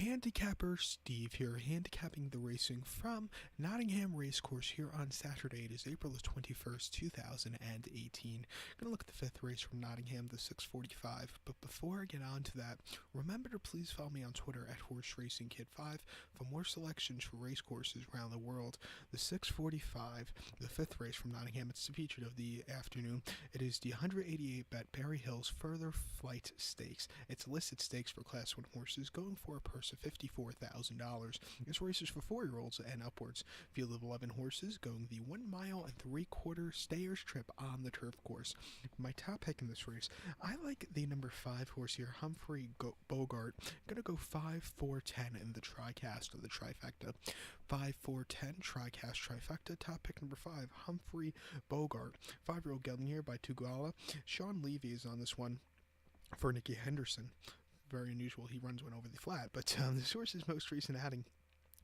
Handicapper Steve here, handicapping the racing from Nottingham Racecourse here on Saturday. It is April the 21st, 2018. Gonna look at the fifth race from Nottingham, the 645. But before I get on to that, remember to please follow me on Twitter at HorseRacingKid5 for more selections for racecourses around the world. The 645, the fifth race from Nottingham, it's the feature of the afternoon. It is the 188-bet Barry Hills Further Flight Stakes. It's listed stakes for Class 1 horses, going for a purse of $54,000. This race is for 4-year-olds and upwards. Field of 11 horses going the 1 mile and 3/4 stayers trip on the turf course. My top pick in this race, I like the number 5 horse here, Humphrey Bogart. Gonna go 5, 4, 10 in the TriCast of the trifecta. 5, 4, 10 TriCast trifecta. Top pick number 5, Humphrey Bogart. 5-year-old gelding here by Tugala. Sean Levy is on this one for Nicky Henderson. Very unusual. He runs one over the flat, but this horse's most recent outing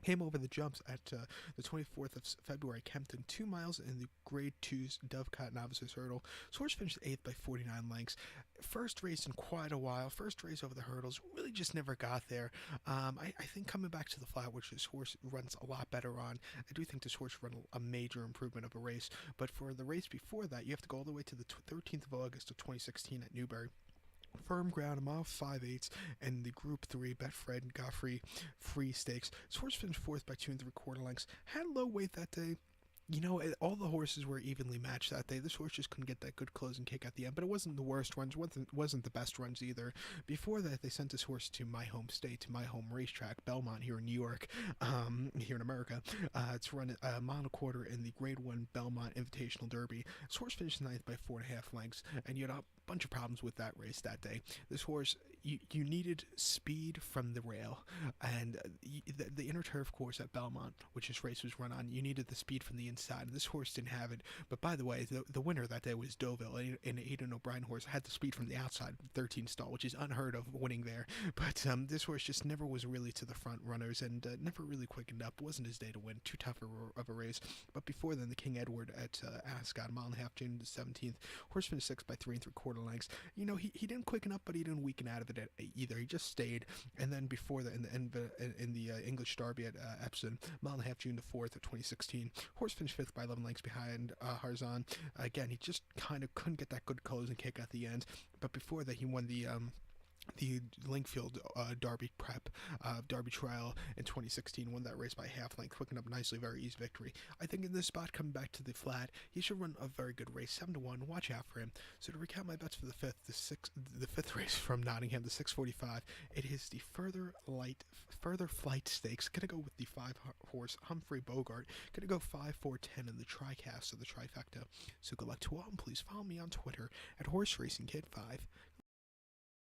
came over the jumps at the 24th of February, Kempton, 2 miles in the Grade 2's Dovecot Novices Hurdle. This horse finished 8th by 49 lengths. First race in quite a while. First race over the hurdles. Really just never got there. I think coming back to the flat, which this horse runs a lot better on, I do think this horse run a major improvement of a race. But for the race before that, you have to go all the way to the 13th of August of 2016 at Newbury. Firm ground, a mile 5/8, and the Group 3 Betfred and Godfrey Free Stakes. This horse finished 4th by 2 3/4 lengths. Had low weight that day. You know, all the horses were evenly matched that day. This horse just couldn't get that good closing kick at the end, but it wasn't the worst runs, wasn't the best runs either. Before that, they sent this horse to my home state, to my home racetrack, Belmont, here in New York, here in America, to run a mile and a quarter in the Grade 1 Belmont Invitational Derby. This horse finished 9th by 4.5 lengths, and you had a bunch of problems with that race that day. This horse, you needed speed from the rail, and the inner turf course at Belmont, which this race was run on, you needed the speed from the inside, and this horse didn't have it. But by the way, the winner that day was Deauville, and Aidan O'Brien horse had the speed from the outside, 13 stall, which is unheard of winning there. But this horse just never was really to the front runners, and never really quickened up. Wasn't his day to win. Too tough of a race. But before then, the King Edward at Ascot, a mile and a half, June the 17th. Horse finished 6th by 3 3/4 lengths. You know, he didn't quicken up, but he didn't weaken out of it either. He just stayed. And then before that, in the English Derby at Epsom, mile and a half, June the 4th of 2016. Horse finished 5th by 11 lengths behind Harzan. Again, he just kind of couldn't get that good closing kick at the end. But before that, he won the Linkfield Derby Prep Derby Trial in 2016, won that race by half length, quickened up nicely, very easy victory. I think in this spot, coming back to the flat, he should run a very good race, 7-1. Watch out for him. So to recount my bets for the fifth race from Nottingham, the 645, it is the Further Flight Stakes. Gonna go with the 5-horse Humphrey Bogart. Gonna go 5, 4, 10 in the TriCast of the trifecta. So good luck to all, and please follow me on Twitter at HorseRacingKid5.